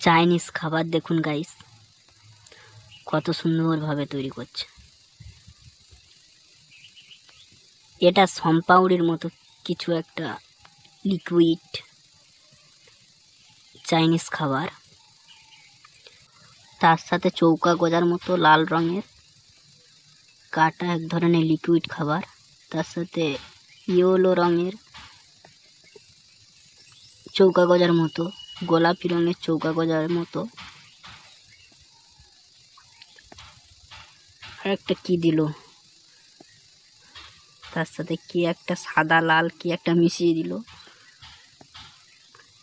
Chinese খাবার দেখুন guys, কত সুন্দরভাবে তৈরি করছে। এটা সম্পাউরির মতো কিছু একটা লিকুইড চাইনিজ খাবার, তার সাথে চৌকা গজার মতো লাল রঙের কাটা এক ধরনের লিকুইড খাবার, তার সাথে ইয়েলো রঙের চৌকা গজার মতো, গোলাপি রঙের চৌকা গজার মতো, আর একটা কি দিল, তার সাথে কি একটা সাদা লাল কি একটা মিশিয়ে দিল,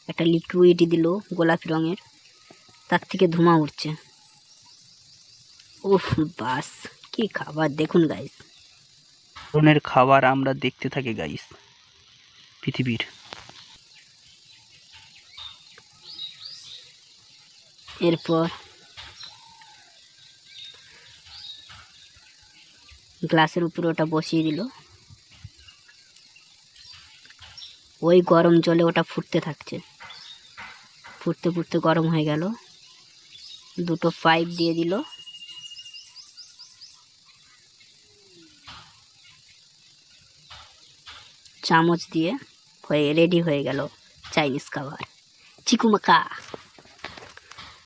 একটা লিকুইড দিল গোলাপি রঙের, তার থেকে ধোঁয়া উঠছে। উফ, বাস কি খাবার দেখুন গাইস। ধরনের খাবার আমরা দেখতে থাকি গাইস পৃথিবীর। এরপর গ্লাসের উপরে ওটা বসিয়ে দিল, ওই গরম জলে ওটা ফুটতে থাকছে, ফুটতে ফুটতে গরম হয়ে গেল। দুটো পাইপ দিয়ে দিল, চামচ দিয়ে হয়ে রেডি হয়ে গেল চাইনিজ খাবার চিকুমাকা।